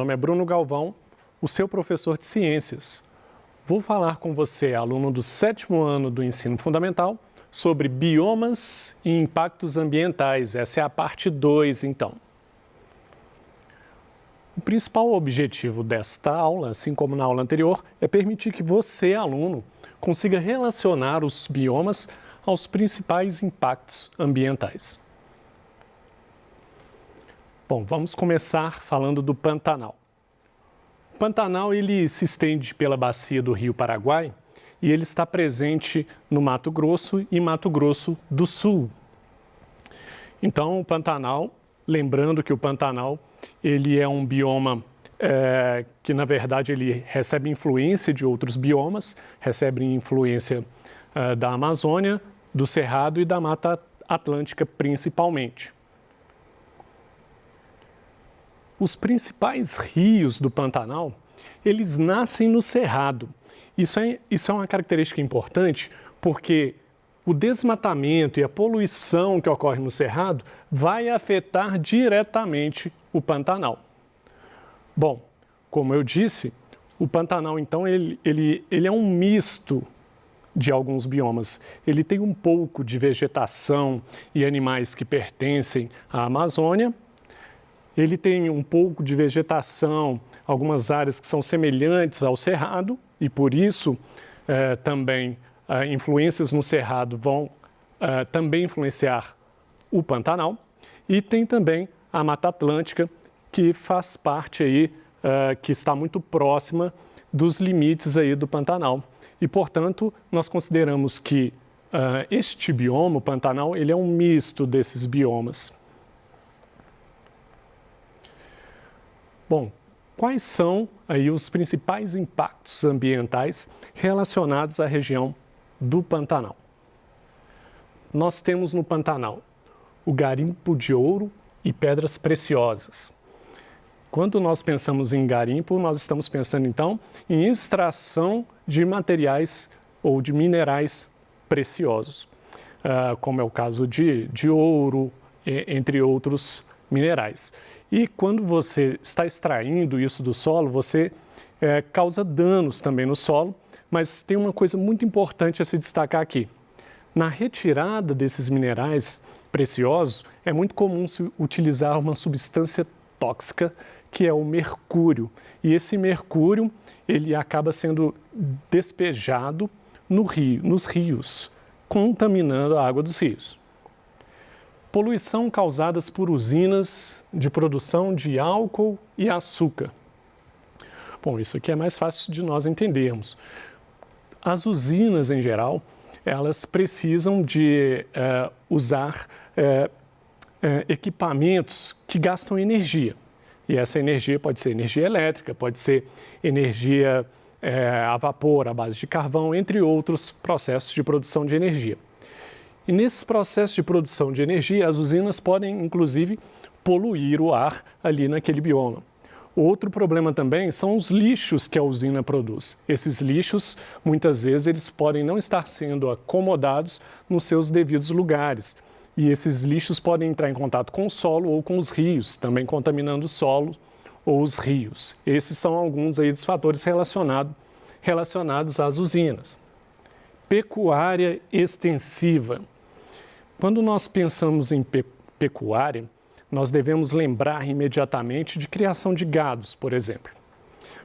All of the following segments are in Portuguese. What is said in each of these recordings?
nome é Bruno Galvão, o seu professor de ciências. Vou falar com você, aluno do 7º ano do ensino fundamental, sobre biomas e impactos ambientais. Essa é a parte 2, então. O principal objetivo desta aula, assim como na aula anterior, é permitir que você, aluno, consiga relacionar os biomas aos principais impactos ambientais. Bom, vamos começar falando do Pantanal. O Pantanal ele se estende pela bacia do Rio Paraguai e ele está presente no Mato Grosso e Mato Grosso do Sul. Então, o Pantanal, lembrando que o Pantanal ele é um bioma que, na verdade, ele recebe influência de outros biomas, recebe influência da Amazônia, do Cerrado e da Mata Atlântica, principalmente. Os principais rios do Pantanal, eles nascem no Cerrado. Isso é uma característica importante porque o desmatamento e a poluição que ocorre no Cerrado vai afetar diretamente o Pantanal. Bom, como eu disse, o Pantanal, então, ele é um misto de alguns biomas. Ele tem um pouco de vegetação e animais que pertencem à Amazônia. Ele tem um pouco de vegetação, algumas áreas que são semelhantes ao Cerrado, e por isso também influências no Cerrado vão também influenciar o Pantanal. E tem também a Mata Atlântica, que faz parte aí, que está muito próxima dos limites aí do Pantanal. E, portanto, nós consideramos que este bioma, o Pantanal, ele é um misto desses biomas. Bom, quais são aí os principais impactos ambientais relacionados à região do Pantanal? Nós temos no Pantanal o garimpo de ouro e pedras preciosas. Quando nós pensamos em garimpo, nós estamos pensando então em extração de materiais ou de minerais preciosos, como é o caso de ouro, entre outros minerais. E quando você está extraindo isso do solo, você causa danos também no solo, mas tem uma coisa muito importante a se destacar aqui. Na retirada desses minerais preciosos, é muito comum se utilizar uma substância tóxica, que é o mercúrio. E esse mercúrio, ele acaba sendo despejado nos rios, contaminando a água dos rios. Poluição causadas por usinas de produção de álcool e açúcar. Bom, isso aqui é mais fácil de nós entendermos. As usinas, em geral, elas precisam de usar equipamentos que gastam energia. E essa energia pode ser energia elétrica, pode ser energia a vapor, à base de carvão, entre outros processos de produção de energia. E nesses processos de produção de energia, as usinas podem, inclusive, poluir o ar ali naquele bioma. Outro problema também são os lixos que a usina produz. Esses lixos, muitas vezes, eles podem não estar sendo acomodados nos seus devidos lugares. E esses lixos podem entrar em contato com o solo ou com os rios, também contaminando o solo ou os rios. Esses são alguns aí dos fatores relacionados às usinas. Pecuária extensiva. Quando nós pensamos em pecuária, nós devemos lembrar imediatamente de criação de gados, por exemplo.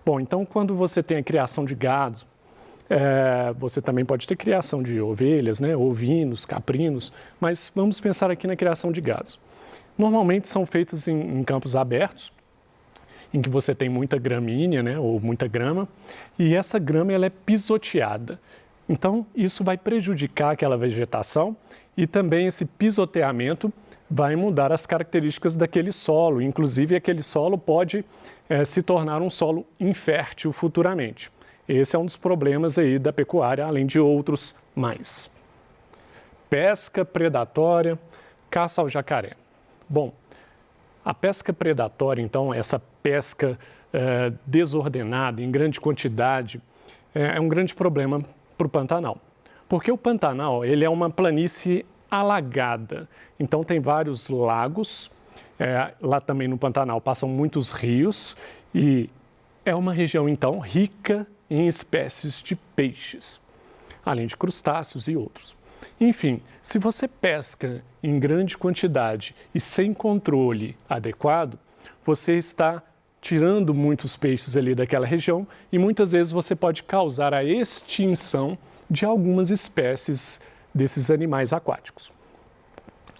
Bom, então quando você tem a criação de gados, você também pode ter criação de ovelhas, né, ovinos, caprinos, mas vamos pensar aqui na criação de gados. Normalmente são feitos em campos abertos, em que você tem muita gramínea, né, ou muita grama, e essa grama ela é pisoteada. Então, isso vai prejudicar aquela vegetação e também esse pisoteamento vai mudar as características daquele solo. Inclusive, aquele solo pode se tornar um solo infértil futuramente. Esse é um dos problemas aí da pecuária, além de outros mais. Pesca predatória, caça ao jacaré. Bom, a pesca predatória, então, essa pesca desordenada, em grande quantidade, é um grande problema para o Pantanal. Porque o Pantanal ele é uma planície alagada, então tem vários lagos, lá também no Pantanal passam muitos rios E é uma região, então, rica em espécies de peixes, além de crustáceos e outros. Enfim, se você pesca em grande quantidade e sem controle adequado, você está tirando muitos peixes ali daquela região e muitas vezes você pode causar a extinção de algumas espécies desses animais aquáticos.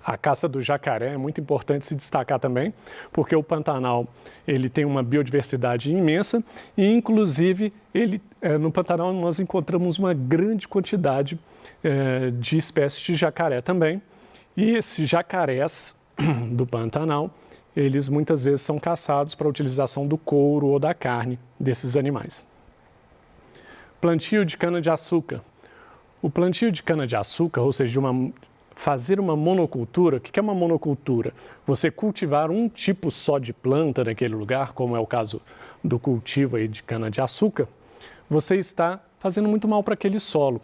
A caça do jacaré é muito importante se destacar também, porque o Pantanal ele tem uma biodiversidade imensa e, inclusive, no Pantanal nós encontramos uma grande quantidade de espécies de jacaré também. E esses jacarés do Pantanal, eles muitas vezes são caçados para a utilização do couro ou da carne desses animais. Plantio de cana-de-açúcar. O plantio de cana-de-açúcar, ou seja, fazer uma monocultura. O que é uma monocultura? Você cultivar um tipo só de planta naquele lugar, como é o caso do cultivo aí de cana-de-açúcar, você está fazendo muito mal para aquele solo.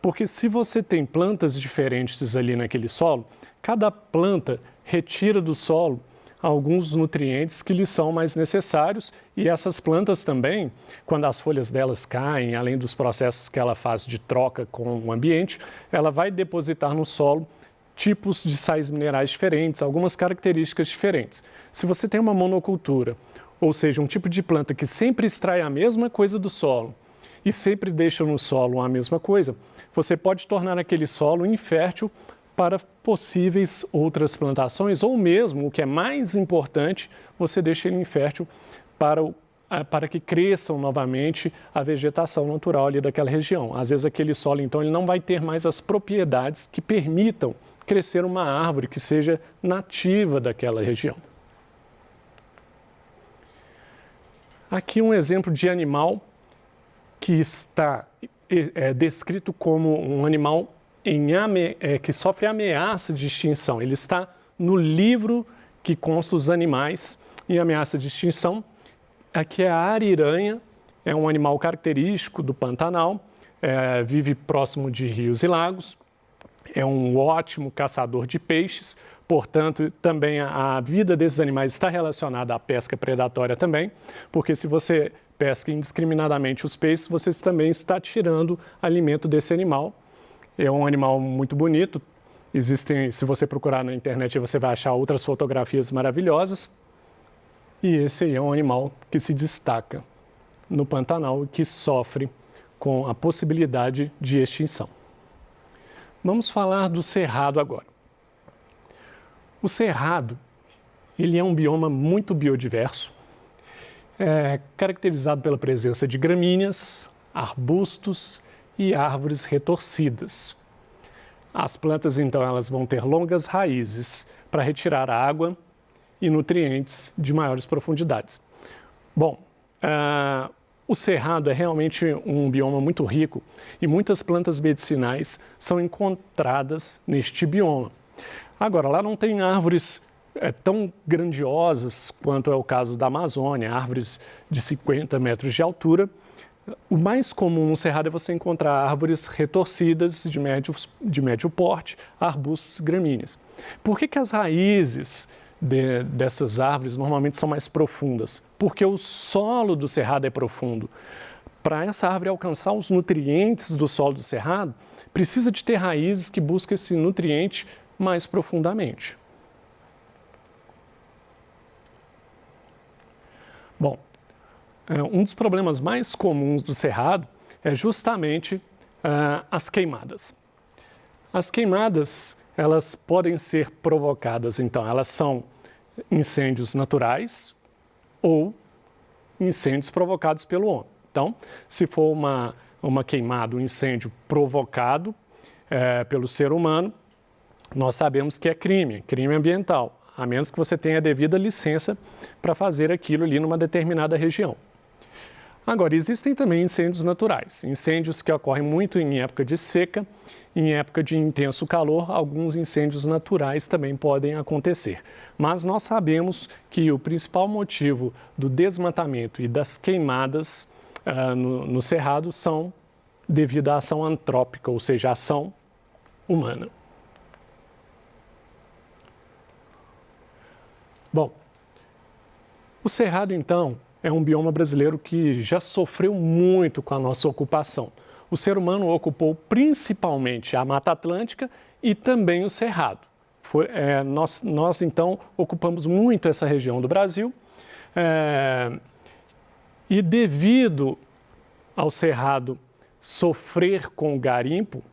Porque se você tem plantas diferentes ali naquele solo, cada planta retira do solo alguns nutrientes que lhes são mais necessários e essas plantas também, quando as folhas delas caem, além dos processos que ela faz de troca com o ambiente, ela vai depositar no solo tipos de sais minerais diferentes, algumas características diferentes. Se você tem uma monocultura, ou seja, um tipo de planta que sempre extrai a mesma coisa do solo e sempre deixa no solo a mesma coisa, você pode tornar aquele solo infértil para possíveis outras plantações, ou mesmo, o que é mais importante, você deixa ele infértil para que cresçam novamente a vegetação natural ali daquela região. Às vezes aquele solo, então, ele não vai ter mais as propriedades que permitam crescer uma árvore que seja nativa daquela região. Aqui um exemplo de animal que está descrito como um animal que sofre ameaça de extinção. Ele está no livro que consta os animais em ameaça de extinção. Aqui é a ariranha, é um animal característico do Pantanal, vive próximo de rios e lagos, é um ótimo caçador de peixes, portanto, também a vida desses animais está relacionada à pesca predatória também, porque se você pesca indiscriminadamente os peixes, você também está tirando alimento desse animal. É um animal muito bonito. Se você procurar na internet, você vai achar outras fotografias maravilhosas. E esse aí é um animal que se destaca no Pantanal e que sofre com a possibilidade de extinção. Vamos falar do cerrado agora. O cerrado, ele é um bioma muito biodiverso, caracterizado pela presença de gramíneas, arbustos e árvores retorcidas. As plantas, então, elas vão ter longas raízes para retirar água e nutrientes de maiores profundidades. Bom, o cerrado é realmente um bioma muito rico e muitas plantas medicinais são encontradas neste bioma. Agora, lá não tem árvores tão grandiosas quanto é o caso da Amazônia, árvores de 50 metros de altura. O mais comum no cerrado é você encontrar árvores retorcidas de médio porte, arbustos e gramíneas. Por que as raízes dessas árvores normalmente são mais profundas? Porque o solo do cerrado é profundo. Para essa árvore alcançar os nutrientes do solo do cerrado, precisa de ter raízes que buscam esse nutriente mais profundamente. Bom, um dos problemas mais comuns do cerrado é justamente as queimadas. As queimadas, elas podem ser provocadas, então, elas são incêndios naturais ou incêndios provocados pelo homem. Então, se for uma queimada, um incêndio provocado pelo ser humano, nós sabemos que é crime ambiental, a menos que você tenha a devida licença para fazer aquilo ali numa determinada região. Agora, existem também incêndios naturais, incêndios que ocorrem muito em época de seca, em época de intenso calor, alguns incêndios naturais também podem acontecer. Mas nós sabemos que o principal motivo do desmatamento e das queimadas no cerrado são devido à ação antrópica, ou seja, à ação humana. Bom, o cerrado, então, é um bioma brasileiro que já sofreu muito com a nossa ocupação. O ser humano ocupou principalmente a Mata Atlântica e também o Cerrado. Nós, então, ocupamos muito essa região do Brasil e devido ao Cerrado sofrer com o garimpo,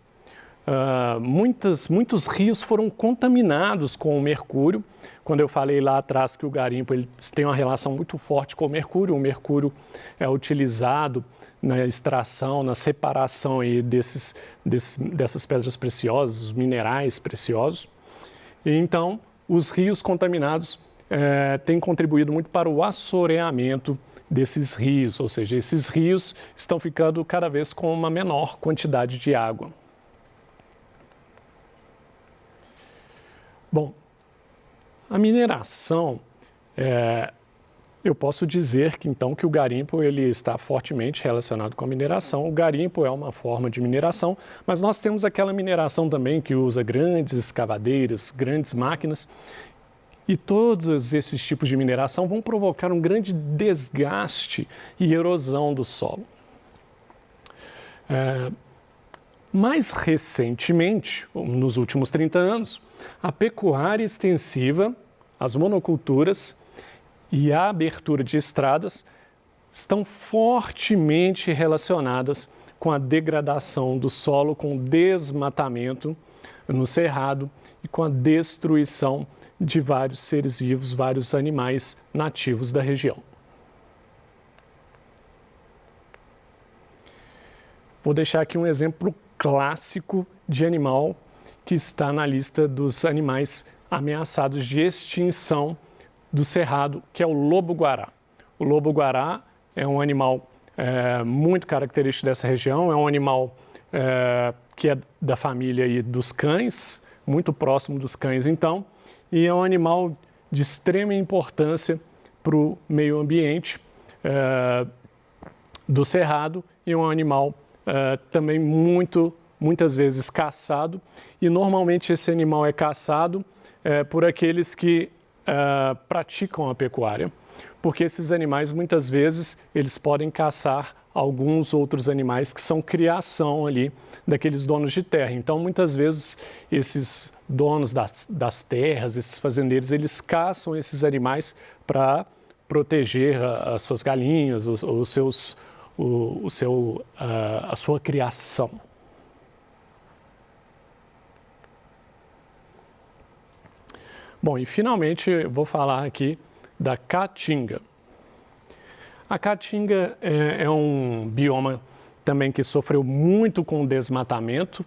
muitos rios foram contaminados com o mercúrio. Quando eu falei lá atrás que o garimpo ele tem uma relação muito forte com o mercúrio é utilizado na extração, na separação aí dessas pedras preciosas, os minerais preciosos. E então, os rios contaminados têm contribuído muito para o assoreamento desses rios, ou seja, esses rios estão ficando cada vez com uma menor quantidade de água. Bom, a mineração, eu posso dizer que então que o garimpo ele está fortemente relacionado com a mineração. O garimpo é uma forma de mineração, mas nós temos aquela mineração também que usa grandes escavadeiras, grandes máquinas, e todos esses tipos de mineração vão provocar um grande desgaste e erosão do solo. Mais recentemente, nos últimos 30 anos, a pecuária extensiva, as monoculturas e a abertura de estradas estão fortemente relacionadas com a degradação do solo, com o desmatamento no cerrado e com a destruição de vários seres vivos, vários animais nativos da região. Vou deixar aqui um exemplo clássico de animal que está na lista dos animais ameaçados de extinção do cerrado, que é o lobo-guará. O lobo-guará é um animal muito característico dessa região, é um animal que é da família aí dos cães, muito próximo dos cães então, e é um animal de extrema importância para o meio ambiente do cerrado e é um animal também muitas vezes caçado, e normalmente esse animal é caçado por aqueles que praticam a pecuária, porque esses animais muitas vezes eles podem caçar alguns outros animais que são criação ali daqueles donos de terra. Então muitas vezes esses donos das terras, esses fazendeiros, eles caçam esses animais para proteger as suas galinhas, a sua criação. Bom, e finalmente eu vou falar aqui da caatinga. A caatinga é um bioma também que sofreu muito com o desmatamento.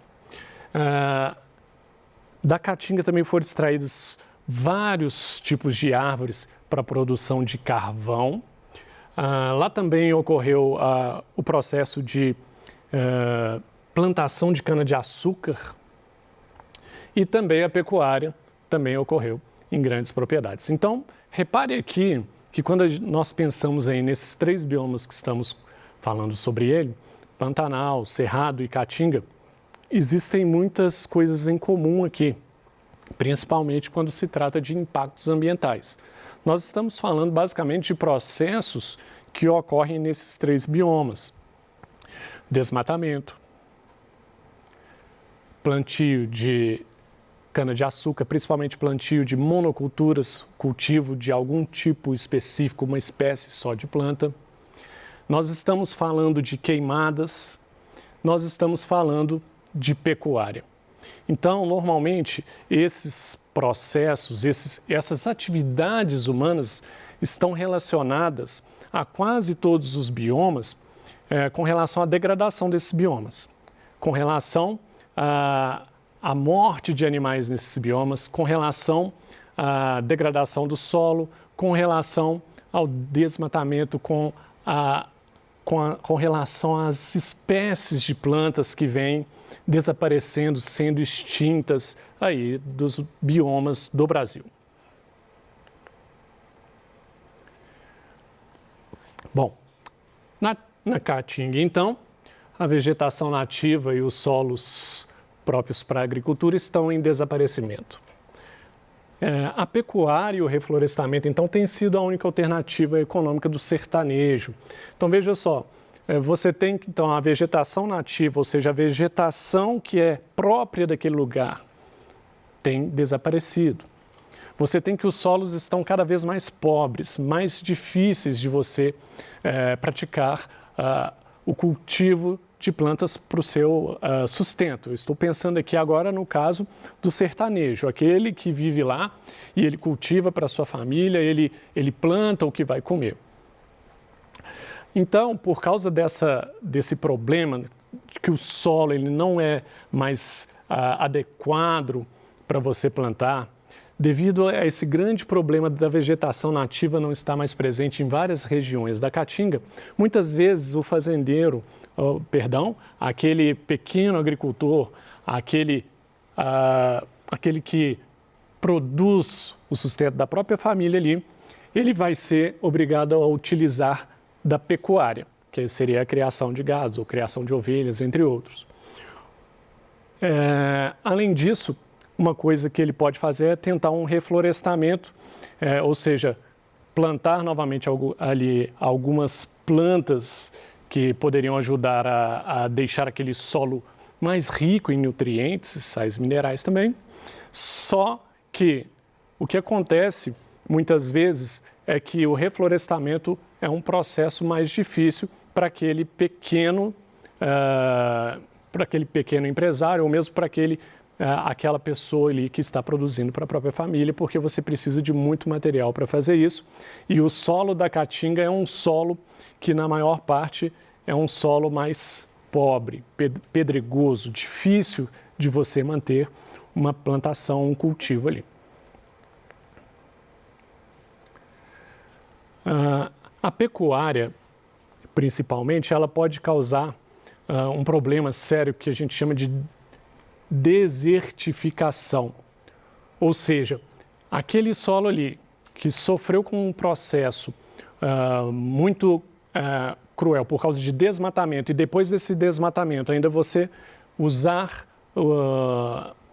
Da caatinga também foram extraídos vários tipos de árvores para a produção de carvão. Lá também ocorreu o processo de plantação de cana-de-açúcar e também a pecuária também ocorreu em grandes propriedades. Então, repare aqui que quando nós pensamos aí nesses três biomas que estamos falando sobre ele, Pantanal, Cerrado e Caatinga, existem muitas coisas em comum aqui, principalmente quando se trata de impactos ambientais. Nós estamos falando basicamente de processos que ocorrem nesses três biomas: desmatamento, plantio de cana-de-açúcar, principalmente plantio de monoculturas, cultivo de algum tipo específico, uma espécie só de planta. Nós estamos falando de queimadas, nós estamos falando de pecuária. Então, normalmente, esses processos, essas atividades humanas estão relacionadas a quase todos os biomas com relação à degradação desses biomas, com relação a morte de animais nesses biomas, com relação à degradação do solo, com relação ao desmatamento, com relação às espécies de plantas que vêm desaparecendo, sendo extintas aí dos biomas do Brasil. Bom, na Caatinga, então, a vegetação nativa e os solos próprios para a agricultura estão em desaparecimento. A pecuária e o reflorestamento, então, tem sido a única alternativa econômica do sertanejo. Então, veja só, você tem, então, a vegetação nativa, ou seja, a vegetação que é própria daquele lugar, tem desaparecido. Você tem que os solos estão cada vez mais pobres, mais difíceis de você praticar o cultivo de plantas para o seu sustento. Eu estou pensando aqui agora no caso do sertanejo, aquele que vive lá e ele cultiva para a sua família, ele planta o que vai comer. Então, por causa desse problema de que o solo ele não é mais adequado para você plantar, devido a esse grande problema da vegetação nativa não estar mais presente em várias regiões da Caatinga, muitas vezes o fazendeiro, aquele pequeno agricultor, aquele que produz o sustento da própria família ali, ele vai ser obrigado a utilizar da pecuária, que seria a criação de gados ou criação de ovelhas, entre outros. Além disso, uma coisa que ele pode fazer é tentar um reflorestamento, ou seja, plantar novamente ali algumas plantas que poderiam ajudar a deixar aquele solo mais rico em nutrientes, sais minerais também. Só que o que acontece muitas vezes é que o reflorestamento é um processo mais difícil para aquele pequeno empresário ou mesmo para aquela pessoa ali que está produzindo para a própria família, porque você precisa de muito material para fazer isso. E o solo da Caatinga é um solo que, na maior parte, é um solo mais pobre, pedregoso, difícil de você manter uma plantação, um cultivo ali. A pecuária, principalmente, ela pode causar um problema sério que a gente chama de desertificação, ou seja, aquele solo ali que sofreu com um processo muito cruel por causa de desmatamento e depois desse desmatamento ainda você usar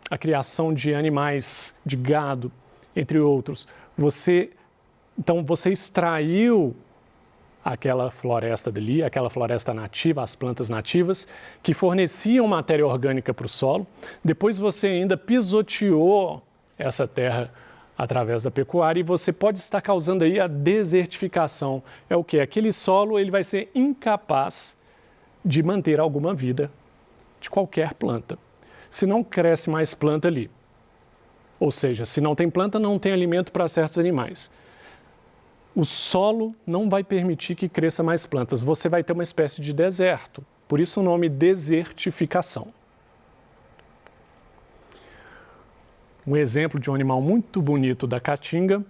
a criação de animais, de gado, entre outros, então você extraiu aquela floresta dali, aquela floresta nativa, as plantas nativas, que forneciam matéria orgânica para o solo. Depois você ainda pisoteou essa terra através da pecuária e você pode estar causando aí a desertificação. É o quê? Aquele solo ele vai ser incapaz de manter alguma vida de qualquer planta. Se não cresce mais planta ali, ou seja, se não tem planta, não tem alimento para certos animais. O solo não vai permitir que cresça mais plantas. Você vai ter uma espécie de deserto. Por isso o nome desertificação. Um exemplo de um animal muito bonito da Caatinga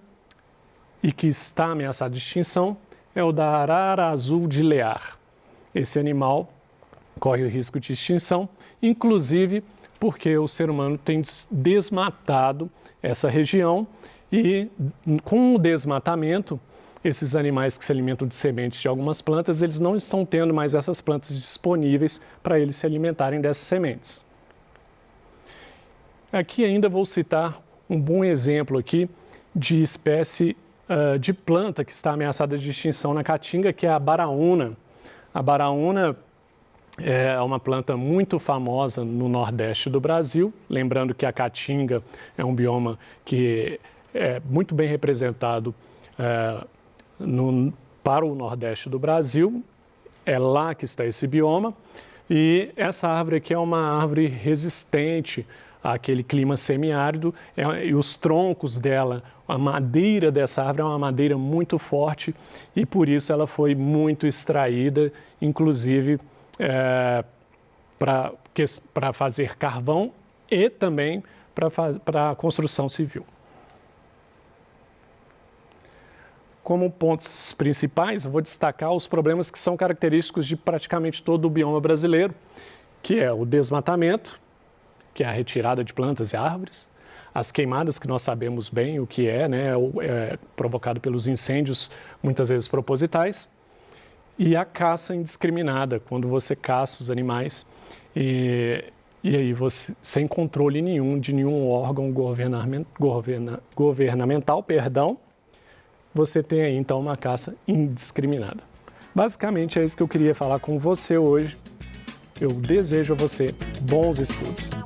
e que está ameaçado de extinção é o da arara azul de Lear. Esse animal corre o risco de extinção, inclusive porque o ser humano tem desmatado essa região e com o desmatamento esses animais que se alimentam de sementes de algumas plantas, eles não estão tendo mais essas plantas disponíveis para eles se alimentarem dessas sementes. Aqui ainda vou citar um bom exemplo aqui de espécie de planta que está ameaçada de extinção na Caatinga, que é a baraúna. A baraúna é uma planta muito famosa no Nordeste do Brasil, lembrando que a Caatinga é um bioma que é muito bem representado para o Nordeste do Brasil, é lá que está esse bioma, e essa árvore aqui é uma árvore resistente àquele clima semiárido, e os troncos dela, a madeira dessa árvore é uma madeira muito forte, e por isso ela foi muito extraída, inclusive para fazer carvão e também para a construção civil. Como pontos principais, eu vou destacar os problemas que são característicos de praticamente todo o bioma brasileiro, que é o desmatamento, que é a retirada de plantas e árvores, as queimadas, que nós sabemos bem o que é provocado pelos incêndios, muitas vezes propositais, e a caça indiscriminada, quando você caça os animais E aí, você, sem controle nenhum de nenhum órgão governamental, você tem aí então uma caça indiscriminada. Basicamente é isso que eu queria falar com você hoje. Eu desejo a você bons estudos.